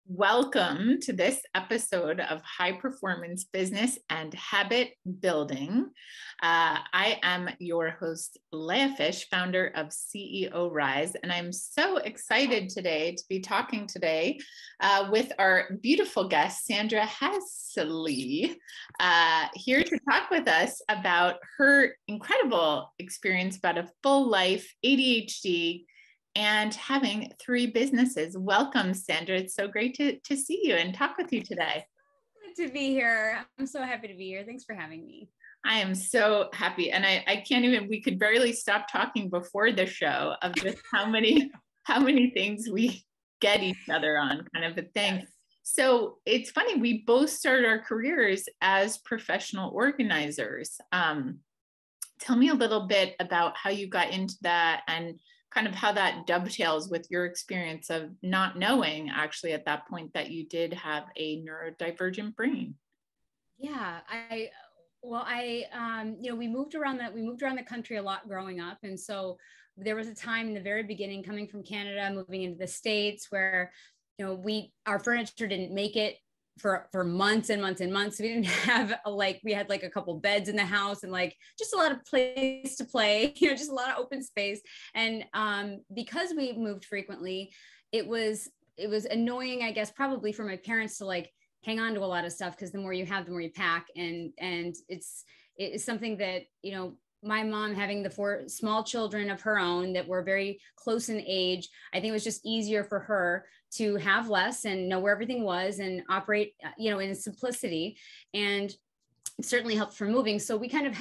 Welcome to this episode of High Performance Business and Habit Building. I am your host, Leah Fish, founder of CEO Rise, and I'm so excited today to be talking today with our beautiful guest, Sandra Hasley, here to talk with us about her incredible experience about a full life, ADHD, and having 3 businesses. Welcome, Sandra. It's so great to see you and talk with you today. Good to be here. I'm so happy to be here. Thanks for having me. I am so happy. And I can't even, we could barely stop talking before the show of just how many things we get each other on, kind of a thing. Yes. So it's funny, we both started our careers as professional organizers. Tell me a little bit about how you got into that and kind of how that dovetails with your experience of not knowing actually at that point that you did have a neurodivergent brain. Yeah, we moved around the country a lot growing up. And so there was a time in the very beginning coming from Canada, moving into the States where, our furniture didn't make it for months and months and months. We didn't have we had a couple beds in the house and just a lot of place to play, just a lot of open space. And because we moved frequently, it was annoying, I guess, probably for my parents to hang on to a lot of stuff, because the more you have, the more you pack. And it's something that, my mom having the 4 small children of her own that were very close in age, I think it was just easier for her to have less and know where everything was and operate, in simplicity. And it certainly helped for moving. So we kind of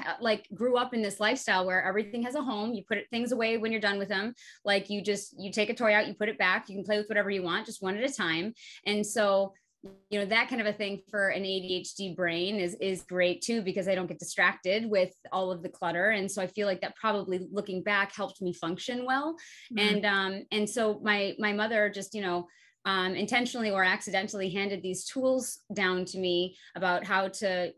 grew up in this lifestyle where everything has a home. You put things away when you're done with them. You take a toy out, you put it back, you can play with whatever you want, just one at a time. And so that kind of a thing for an ADHD brain is great too, because I don't get distracted with all of the clutter. And so I feel like that probably looking back helped me function well. Mm-hmm. And so my mother just, intentionally or accidentally handed these tools down to me about how to,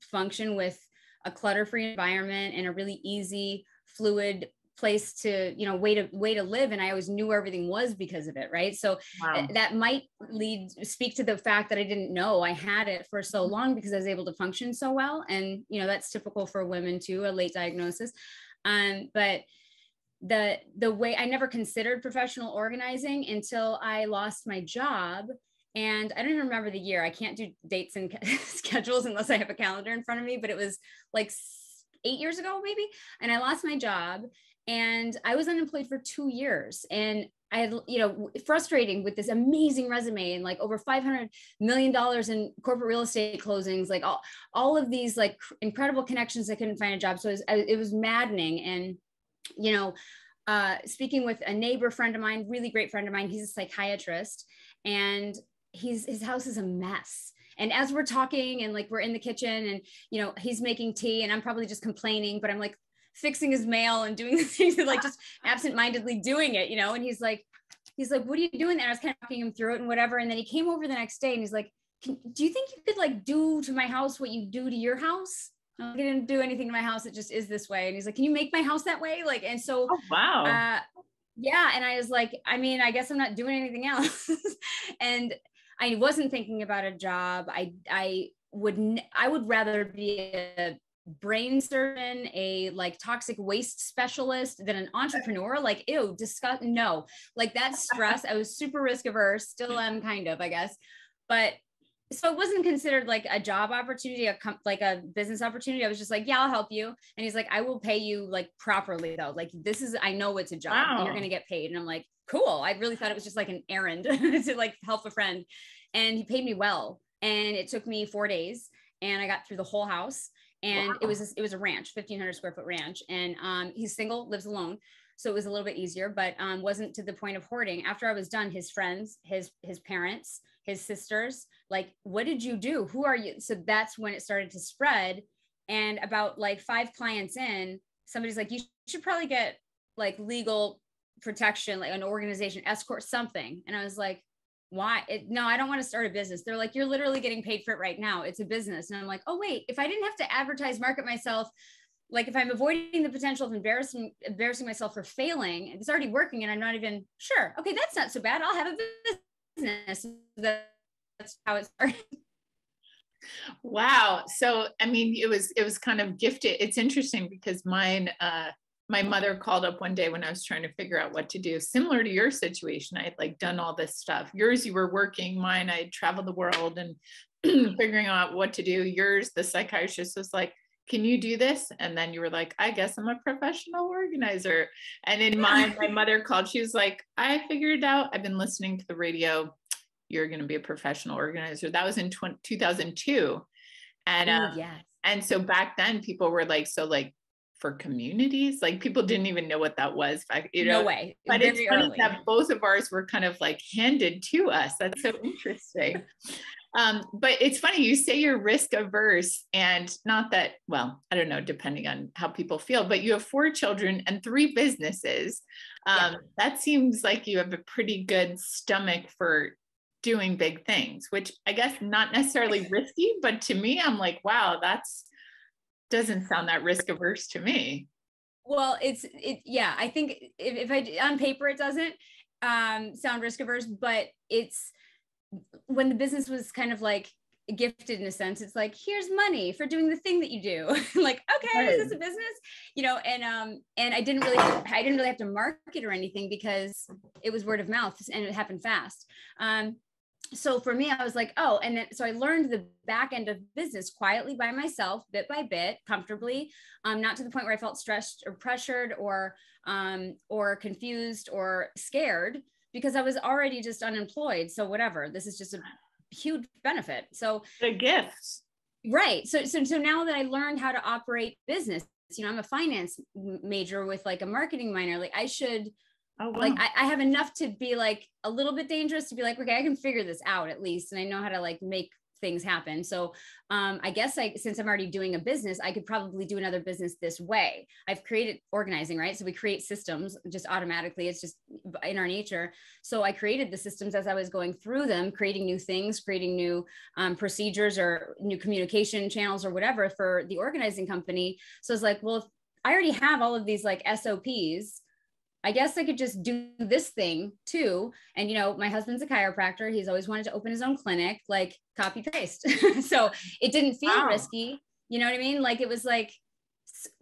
function with a clutter-free environment and a really easy, fluid place to, way to live. And I always knew where everything was because of it. Right. So wow. That might speak to the fact that I didn't know I had it for so long because I was able to function so well. And, that's typical for women too, a late diagnosis. But the way I never considered professional organizing until I lost my job. And I don't even remember the year. I can't do dates and schedules unless I have a calendar in front of me, but it was 8 years ago, maybe. And I lost my job. And I was unemployed for 2 years. And I had, frustrating with this amazing resume and over $500 million in corporate real estate closings, all of these incredible connections. I couldn't find a job. So it was maddening. And, speaking with a neighbor friend of mine, really great friend of mine, he's a psychiatrist, and his house is a mess. And as we're talking and we're in the kitchen and, he's making tea and I'm probably just complaining, but I'm fixing his mail and doing the things and just absentmindedly doing it, and he's like, what are you doing there? I was kind of talking him through it and whatever. And then he came over the next day and he's like, do you think you could do to my house what you do to your house? I didn't do anything to my house. It just is this way. And he's like, can you make my house that way? And so, oh, wow. Yeah. And I was like, I guess I'm not doing anything else. And I wasn't thinking about a job. I would rather be a brain surgeon, a toxic waste specialist than an entrepreneur. Ew, disgust. No, that stress. I was super risk averse, still am kind of, I guess. But so it wasn't considered a job opportunity, a business opportunity. I was just yeah, I'll help you. And he's like, I will pay you properly though. I know it's a job. Wow. And you're going to get paid. And I'm like, cool. I really thought it was just an errand to help a friend. And he paid me well. And it took me 4 days and I got through the whole house. And wow. It was a ranch, 1,500 square foot ranch. And he's single, lives alone. So it was a little bit easier, but wasn't to the point of hoarding. After I was done, his friends, his parents, his sisters, what did you do? Who are you? So that's when it started to spread. And about 5 clients in, somebody's like, you should probably get legal protection, an organization, escort, something. And I was like, why? No, I don't want to start a business. They're like, you're literally getting paid for it right now. It's a business. And I'm like, oh, wait, if I didn't have to advertise, market myself, if I'm avoiding the potential of embarrassing myself for failing, it's already working and I'm not even sure. Okay, that's not so bad. I'll have a business. That's how it started. Wow. So, I mean, it was kind of gifted. It's interesting because my mother called up one day when I was trying to figure out what to do. Similar to your situation, I had like done all this stuff. Yours, you were working. Mine, I had traveled the world and figuring out what to do. Yours, the psychiatrist was like, can you do this? And then you were like, I guess I'm a professional organizer. And in mine, my mother called. She was like, I figured it out. I've been listening to the radio. You're going to be a professional organizer. That was in 2002. And, Yes. and so back then people were like, so like for communities, like people didn't even know what that was. No way. But Very it's funny early. that both of ours were kind of like handed to us. That's so interesting. But it's funny, you say you're risk averse, and not that, well, I don't know, depending on how people feel, but you have 4 children and 3 businesses. That seems like you have a pretty good stomach for doing big things, which I guess not necessarily risky, but to me, I'm like, wow, that's doesn't sound that risk averse to me. Well, yeah, I think if I, on paper, it doesn't sound risk averse, but it's, when the business was kind of like gifted in a sense, it's like, here's money for doing the thing that you do. Like, okay, Right. is this a business? And I didn't really have to market or anything because it was word of mouth and it happened fast. So for me, I was like, oh, and then, so I learned the back end of business quietly by myself, bit by bit, comfortably, not to the point where I felt stressed or pressured or confused or scared, because I was already just unemployed. So whatever, this is just a huge benefit. So the gifts. Right. So now that I learned how to operate business, I'm a finance major with like a marketing minor, like I should, oh, wow. Like I have enough to be like a little bit dangerous to be like, okay, I can figure this out at least. And I know how to like make things happen. So I guess since I'm already doing a business, I could probably do another business this way. I've created organizing, right? So we create systems just automatically. It's just in our nature. So I created the systems as I was going through them, creating new things, creating new procedures or new communication channels or whatever for the organizing company. So it's like, well, if I already have all of these like SOPs, I guess I could just do this thing too. And, my husband's a chiropractor. He's always wanted to open his own clinic, like copy paste. So it didn't feel risky. You know what I mean? Like it was like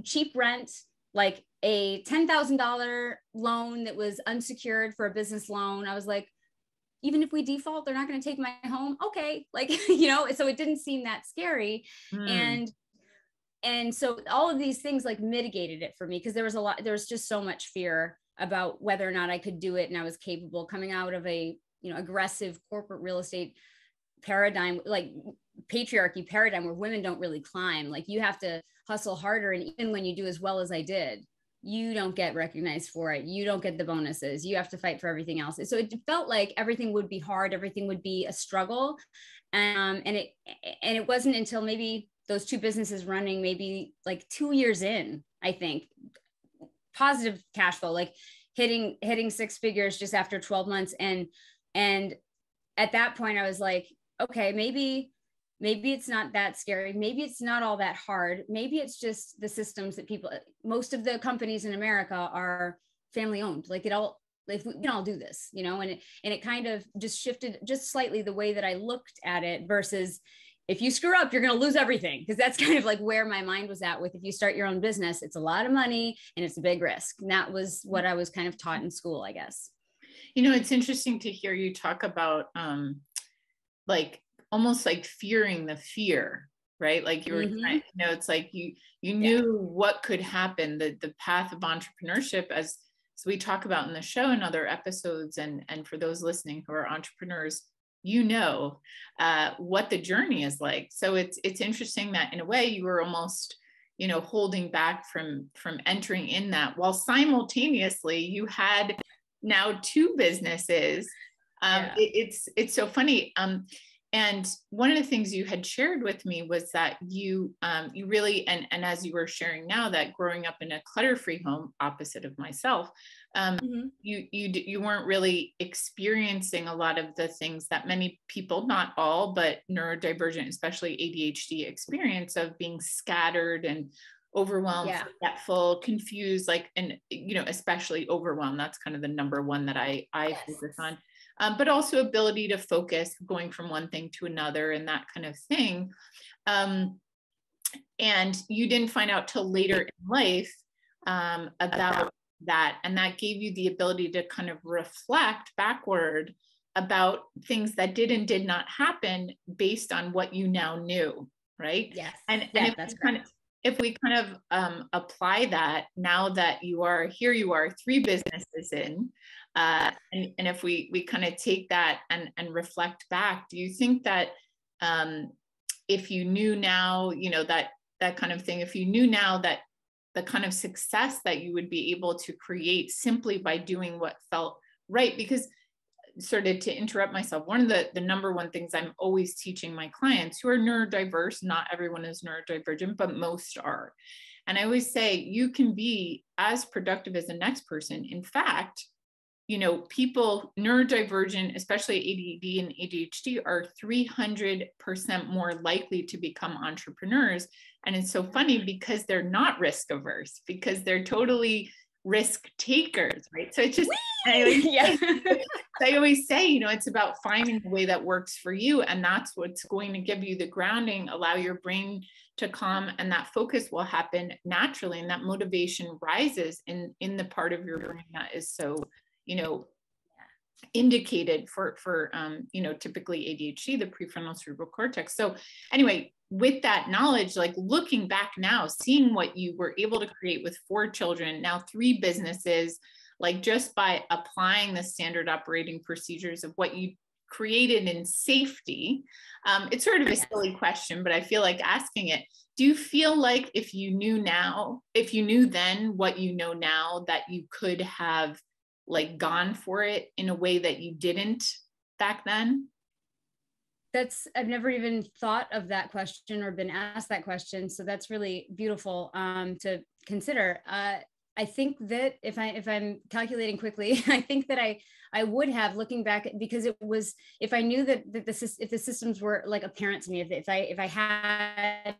cheap rent, like a $10,000 loan that was unsecured for a business loan. I was like, even if we default, they're not going to take my home. Okay. Like, so it didn't seem that scary. And so all of these things like mitigated it for me, because there was just so much fear about whether or not I could do it and I was capable, coming out of a aggressive corporate real estate paradigm, like patriarchy paradigm, where women don't really climb. Like you have to hustle harder, and even when you do as well as I did, you don't get recognized for it. You don't get the bonuses. You have to fight for everything else. So it felt like everything would be hard, everything would be a struggle, and it wasn't until maybe those 2 businesses running, maybe like 2 years in, I think, positive cash flow, like hitting 6 figures just after 12 months. And at that point I was like, okay, maybe it's not that scary. Maybe it's not all that hard. Maybe it's just the systems that most of the companies in America are family owned. Like if we can all do this, and it kind of just shifted just slightly the way that I looked at it, versus if you screw up, you're going to lose everything. Because that's kind of like where my mind was at with, if you start your own business, it's a lot of money and it's a big risk. And that was what I was kind of taught in school, I guess. It's interesting to hear you talk about like almost like fearing the fear, right? Like you were, it's like you knew what could happen, the path of entrepreneurship, as we talk about in the show and other episodes. And for those listening who are entrepreneurs, what the journey is like. So it's interesting that in a way you were almost, holding back from entering in that, while simultaneously you had now 2 businesses. It's so funny. And one of the things you had shared with me was that you really, and as you were sharing now, that growing up in a clutter-free home, opposite of myself, you weren't really experiencing a lot of the things that many people, not all, but neurodivergent, especially ADHD, experience, of being scattered and overwhelmed, forgetful, confused, like, and especially overwhelmed. That's kind of the number one that I focus on. but also ability to focus, going from one thing to another and that kind of thing. And you didn't find out till later in life about that. And that gave you the ability to kind of reflect backward about things that did and did not happen based on what you now knew, right? Yes. And yeah, that's correct. If we kind of apply that now that you are 3 businesses in, and if we kind of take that and reflect back, do you think that if you knew now, you know, that kind of thing, if you knew now that the kind of success that you would be able to create simply by doing what felt right? Because sort of to interrupt myself, one of the number one things I'm always teaching my clients who are neurodiverse, not everyone is neurodivergent, but most are. And I always say, you can be as productive as the next person. In fact, you know, people neurodivergent, especially ADD and ADHD, are 300% more likely to become entrepreneurs. And it's so funny because they're not risk averse, because they're totally risk takers, right? So it's just, I always say, you know, it's about finding the way that works for you. And that's what's going to give you the grounding, allow your brain to calm, and that focus will happen naturally. And that motivation rises in the part of your brain that is so, you know, indicated for you know, typically ADHD, the prefrontal cerebral cortex. So anyway, with that knowledge, like looking back now, seeing what you were able to create with 4 children, now 3 businesses, like just by applying the standard operating procedures of what you created in safety. It's sort of a silly question, but I feel like asking it. Do you feel like if you knew then what you know now, that you could have like gone for it in a way that you didn't back then? I've never even thought of that question or been asked that question. So that's really beautiful to consider. I think that if I'm calculating quickly, I think that I would have, looking back, because it was, if I knew that if the systems were like apparent to me, if I had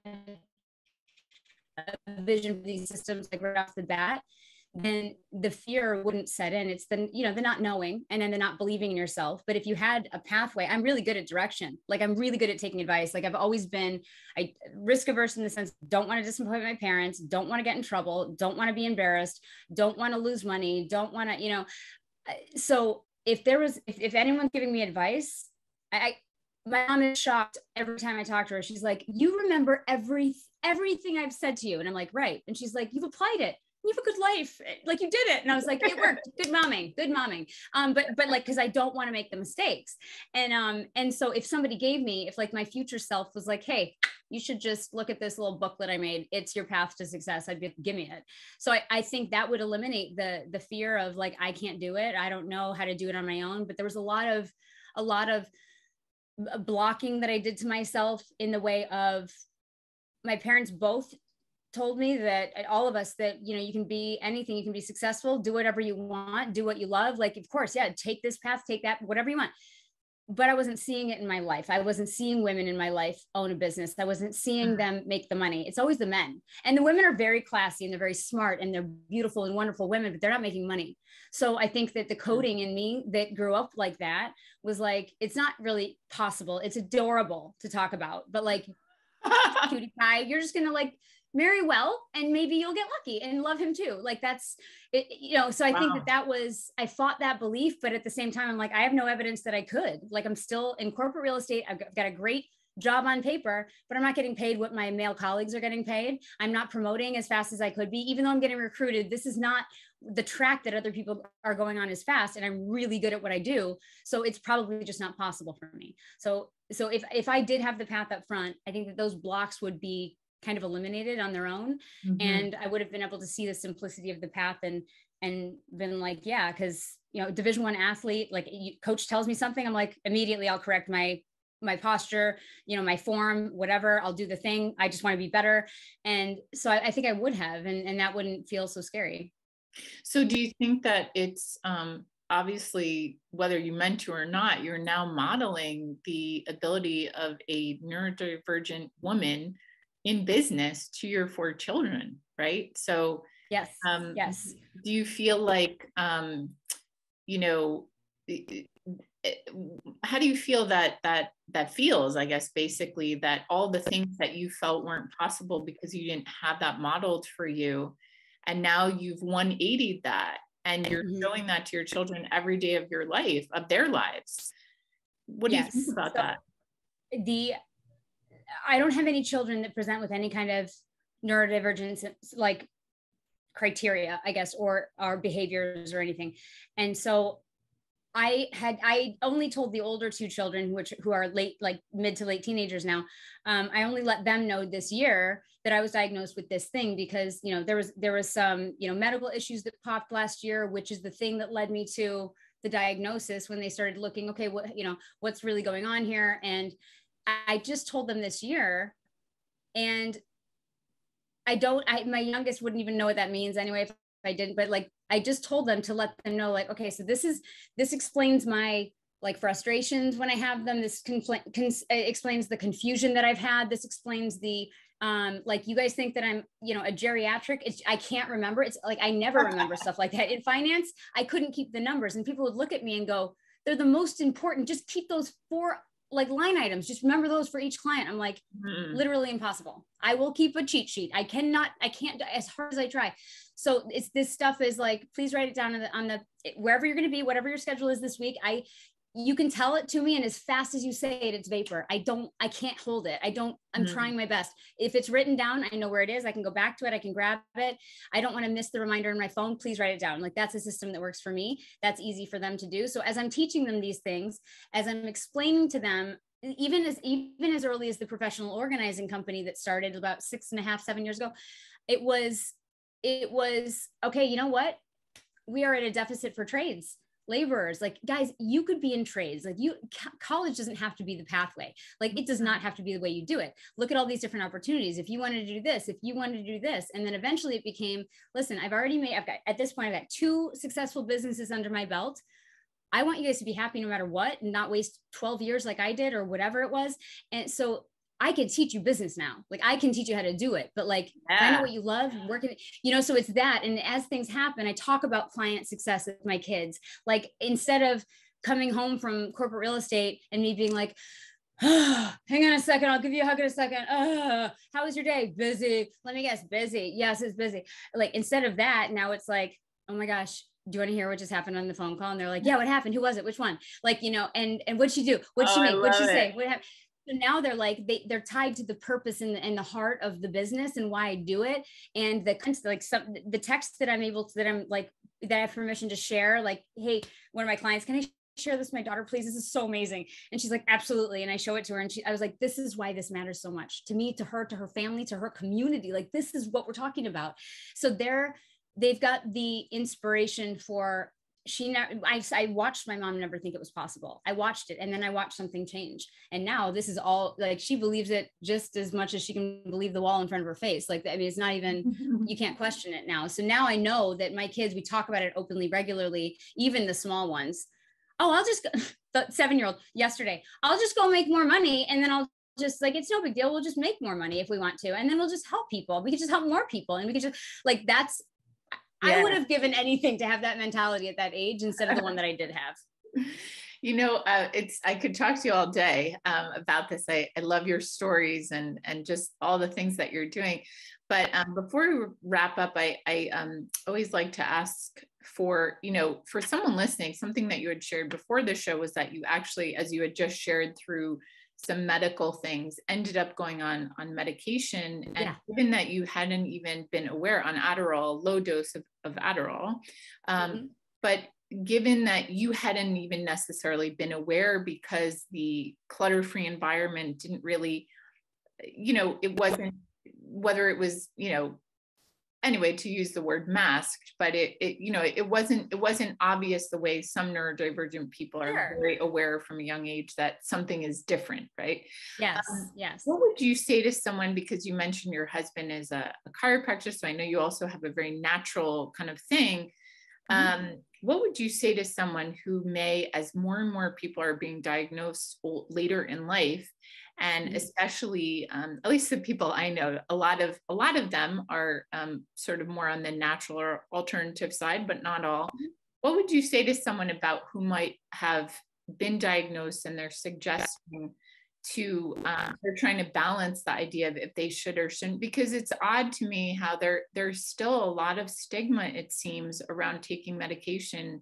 a vision for these systems like right off the bat, then the fear wouldn't set in. It's the, you know, the not knowing, and then the not believing in yourself. But if you had a pathway, I'm really good at direction. Like I'm really good at taking advice. Like I've always been risk averse in the sense, don't want to disappoint my parents, don't want to get in trouble, don't want to be embarrassed, don't want to lose money, don't want to, you know. So if anyone's giving me advice, my mom is shocked every time I talk to her. She's like, you remember everything I've said to you. And I'm like, right. And she's like, you've applied it. You have a good life. Like you did it. And I was like, it worked. Good momming. But like, cause I don't want to make the mistakes. And so if somebody if like my future self was like, hey, you should just look at this little booklet I made, it's your path to success, I'd be, give me it. So I think that would eliminate the fear of like, I can't do it. I don't know how to do it on my own. But there was a lot of blocking that I did to myself in the way of, my parents both told me that, all of us, that, you know, you can be anything, you can be successful, do whatever you want, do what you love. Like, of course, yeah, take this path, take that, whatever you want. But I wasn't seeing it in my life. I wasn't seeing women in my life own a business. I wasn't seeing them make the money. It's always the men. And the women are very classy and they're very smart and they're beautiful and wonderful women, but they're not making money. So I think that the coding in me that grew up like that was like, it's not really possible. It's adorable to talk about, but like, cutie pie, you're just going to like marry well, and maybe you'll get lucky and love him too. Like that's it, you know, so I think that was, I fought that belief, but at the same time, I'm like, I have no evidence that I could. Like I'm still in corporate real estate. I've got a great job on paper, but I'm not getting paid what my male colleagues are getting paid. I'm not promoting as fast as I could be, even though I'm getting recruited. This is not the track that other people are going on as fast. And I'm really good at what I do. So it's probably just not possible for me. So if I did have the path up front, I think that those blocks would be kind of eliminated on their own. Mm-hmm. And I would have been able to see the simplicity of the path and been like, yeah, because, you know, Division I athlete, like coach tells me something, I'm like, immediately I'll correct my posture, you know, my form, whatever, I'll do the thing. I just want to be better. And so I think I would have, and that wouldn't feel so scary. So do you think that it's, obviously, whether you meant to or not, you're now modeling the ability of a neurodivergent woman in business to your 4 children, right? So yes, yes. Do you feel like, you know, how do you feel that feels, I guess, basically, that all the things that you felt weren't possible because you didn't have that modeled for you, and now you've 180'd that, and you're showing that to your children every day of your life, of their lives. What do you think about that? I don't have any children that present with any kind of neurodivergence, like criteria, I guess, or behaviors or anything. And so I only told the older two children, who are late, like mid to late teenagers now. I only let them know this year that I was diagnosed with this thing because, there was some, medical issues that popped last year, which is the thing that led me to the diagnosis when they started looking, okay, what's really going on here? And I just told them this year, and my youngest wouldn't even know what that means anyway if I didn't, but like, I just told them to let them know, like, okay, so this explains my like frustrations when I have them. This explains the confusion that I've had. This explains the, like, you guys think that I'm, a geriatric. I can't remember. It's like, I never remember stuff like that. In finance, I couldn't keep the numbers, and people would look at me and go, they're the most important. Just keep those 4 like line items. Just remember those for each client. I'm like, literally impossible. I will keep a cheat sheet. I can't, as hard as I try. So this stuff is like, please write it down on the wherever you're going to be, whatever your schedule is this week. You can tell it to me, and as fast as you say it, it's vapor. I can't hold it. I'm trying my best. If it's written down, I know where it is. I can go back to it. I can grab it. I don't want to miss the reminder in my phone. Please write it down. Like, that's a system that works for me. That's easy for them to do. So as I'm teaching them these things, as I'm explaining to them, even as early as the professional organizing company that started about 6.5, 7 years ago, it was, okay, you know what? We are at a deficit for trades. Laborers, like, guys, you could be in trades. Like, college doesn't have to be the pathway. Like, it does not have to be the way you do it. Look at all these different opportunities. If you wanted to do this, if you wanted to do this. And then eventually it became, listen, at this point, I've got 2 successful businesses under my belt. I want you guys to be happy no matter what, and not waste 12 years like I did or whatever it was. And so I can teach you business now. Like, I can teach you how to do it, but like, find out what you love, work it, so it's that. And as things happen, I talk about client success with my kids. Like, instead of coming home from corporate real estate and me being like, hang on a second, I'll give you a hug in a second. How was your day? Busy. Let me guess, busy. Yes, it's busy. Like, instead of that, now it's like, oh my gosh, do you want to hear what just happened on the phone call? And they're like, yeah, what happened? Who was it? Which one? Like, and what'd she do? What'd she make? What'd she say? What happened? So now they're like, they're tied to the purpose and the heart of the business and why I do it. And the text that that I have permission to share, like, hey, one of my clients, can I share this with my daughter, please? This is so amazing. And she's like, absolutely. And I show it to her, and I was like, this is why this matters so much to me, to her family, to her community. Like, this is what we're talking about. So they've got the inspiration for, I watched my mom never think it was possible. I watched it, and then I watched something change. And now this is all, like, she believes it just as much as she can believe the wall in front of her face. Like, I mean, it's not even, you can't question it now. So now I know that my kids, we talk about it openly, regularly, even the small ones. Oh, I'll just go, the 7-year-old yesterday, I'll just go make more money. And then I'll just, like, it's no big deal. We'll just make more money if we want to. And then we'll just help people. We could just help more people. And we could just, like, that's, yeah. I would have given anything to have that mentality at that age instead of the one that I did have. I could talk to you all day about this. I love your stories and just all the things that you're doing. But before we wrap up, I always like to ask for someone listening, something that you had shared before the show was that you actually, as you had just shared through some medical things, ended up going on medication. And given that you hadn't even been aware, on Adderall, low dose of Adderall, but given that you hadn't even necessarily been aware because the clutter-free environment didn't really, it wasn't, whether it was, anyway, to use the word masked, but it wasn't obvious the way some neurodivergent people are very aware from a young age that something is different, right? Yes, yes. What would you say to someone, because you mentioned your husband is a chiropractor, so I know you also have a very natural kind of thing. What would you say to someone who may, as more and more people are being diagnosed later in life, and especially, at least the people I know, a lot of them are sort of more on the natural or alternative side, but not all. What would you say to someone about who might have been diagnosed and they're suggesting to, they're trying to balance the idea of if they should or shouldn't, because it's odd to me how there's still a lot of stigma, it seems, around taking medication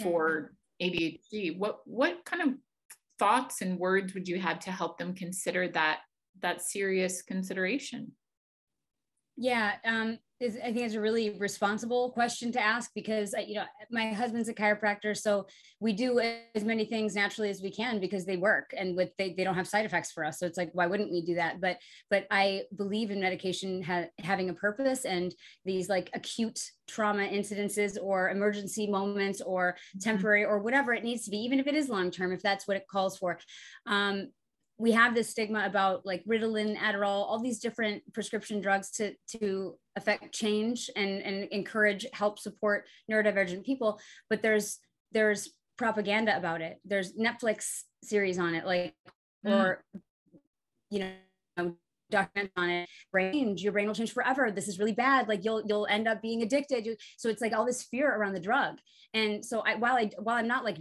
for ADHD. What kind of thoughts and words would you have to help them consider that serious consideration? Yeah, I think it's a really responsible question to ask, because my husband's a chiropractor, so we do as many things naturally as we can because they work, and they don't have side effects for us. So it's like, why wouldn't we do that? But I believe in medication having a purpose, and these like acute trauma incidences or emergency moments or temporary or whatever it needs to be, even if it is long term, if that's what it calls for. We have this stigma about like Ritalin, Adderall, all these different prescription drugs to affect change and encourage, help support neurodivergent people. But there's propaganda about it. There's Netflix series on it, like, or, document on it. Your brain will change forever. This is really bad. Like you'll end up being addicted. So it's like all this fear around the drug. And so while I'm not like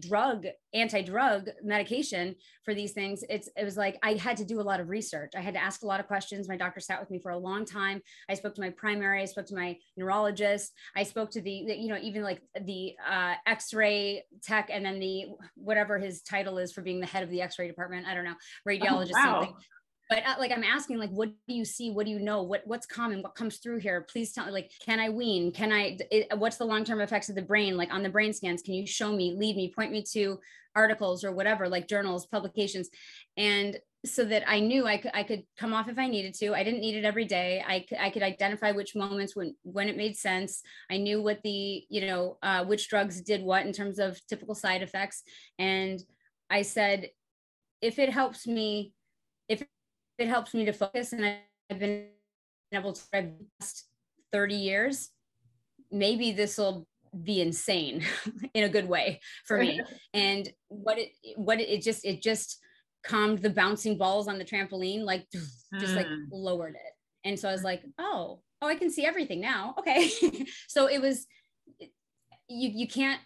anti-drug medication for these things, it was like, I had to do a lot of research. I had to ask a lot of questions. My doctor sat with me for a long time. I spoke to my primary, I spoke to my neurologist. I spoke to the even like the X-ray tech, and then the, whatever his title is for being the head of the X-ray department. I don't know, radiologist, something. But like, I'm asking, like, what do you see? What do you know? What's common? What comes through here? Please tell me, like, can I wean? What's the long-term effects of the brain? Like on the brain scans, can you show me, lead me, point me to articles or whatever, like journals, publications. And so that I knew I could come off if I needed to. I didn't need it every day. I could identify which moments when it made sense. I knew what the, which drugs did what in terms of typical side effects. And I said, if it helps me to focus, and I've been able to for the past 30 years, maybe this will be insane in a good way for me. And it just calmed the bouncing balls on the trampoline, like just like lowered it. And so I was like, oh, I can see everything now. Okay. So it was, you can't,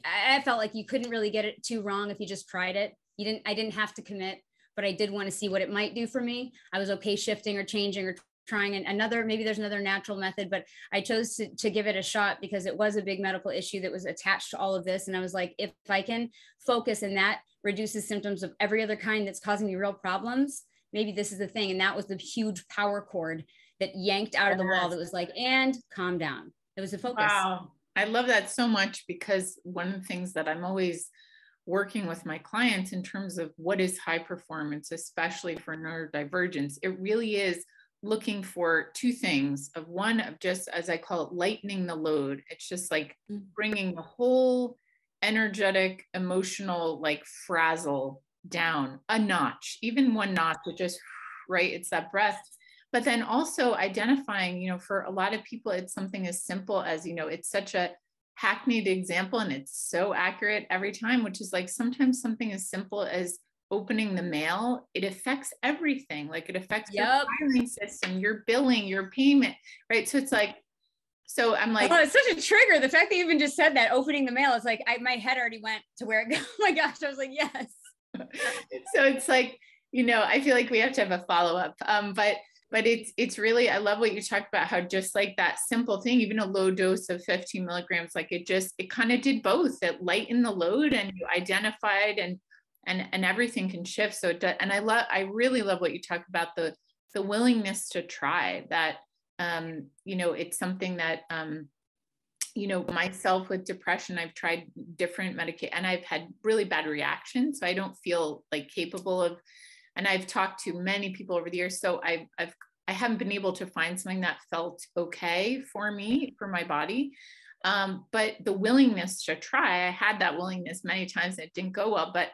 I felt like you couldn't really get it too wrong if you just tried it. I didn't have to commit, but I did want to see what it might do for me. I was okay shifting or changing or trying maybe there's another natural method, but I chose to give it a shot because it was a big medical issue that was attached to all of this. And I was like, if I can focus and that reduces symptoms of every other kind that's causing me real problems, maybe this is the thing. And that was the huge power cord that yanked out of the wall that was like, and calm down. It was the focus. Wow. I love that so much, because one of the things that I'm always working with my clients in terms of what is high performance, especially for neurodivergence, it really is looking for two things. Of one, of just, as I call it, lightening the load. It's just like bringing the whole energetic, emotional, like frazzle down a notch, even one notch, it just, right, it's that breath. But then also identifying, for a lot of people, it's something as simple as, it's such a hackneyed example and it's so accurate every time, which is like sometimes something as simple as opening the mail, it affects everything. Like it affects your filing system, your billing, your payment, right? So it's like, so I'm like, oh, it's such a trigger. The fact that you even just said that, opening the mail, it's like my head already went to where it goes. Oh my gosh, I was like, yes. So it's like, I feel like we have to have a follow-up. But it's really, I love what you talked about, how just like that simple thing, even a low dose of 15 milligrams, like it kind of did both. It lightened the load and you identified and everything can shift. So it does, and I really love what you talk about, the willingness to try that. It's something that, myself with depression, I've tried different medication and I've had really bad reactions. So I don't feel like capable of, and I've talked to many people over the years. So I haven't been able to find something that felt okay for me, for my body. But the willingness to try, I had that willingness many times and it didn't go well, but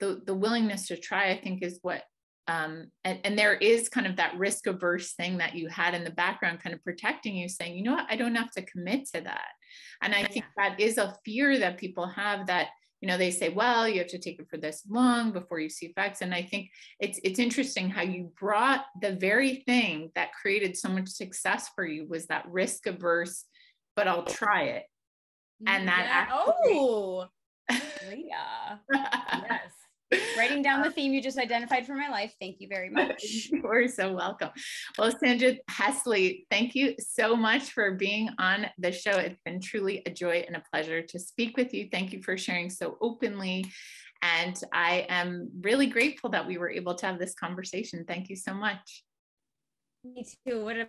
the willingness to try, I think, is what, and there is kind of that risk averse thing that you had in the background, kind of protecting you, saying, you know what, I don't have to commit to that. And I think that is a fear that people have, that, they say, well, you have to take it for this long before you see effects. And I think it's interesting how you brought the very thing that created so much success for you, was that risk averse, but I'll try it. And that Leah. Yes. Writing down the theme you just identified for my life. Thank you very much. You're so welcome. Well, Sandra Hesley, thank you so much for being on the show. It's been truly a joy and a pleasure to speak with you. Thank you for sharing so openly. And I am really grateful that we were able to have this conversation. Thank you so much. Me too. What a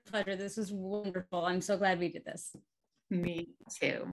pleasure. This was wonderful. I'm so glad we did this. Me too.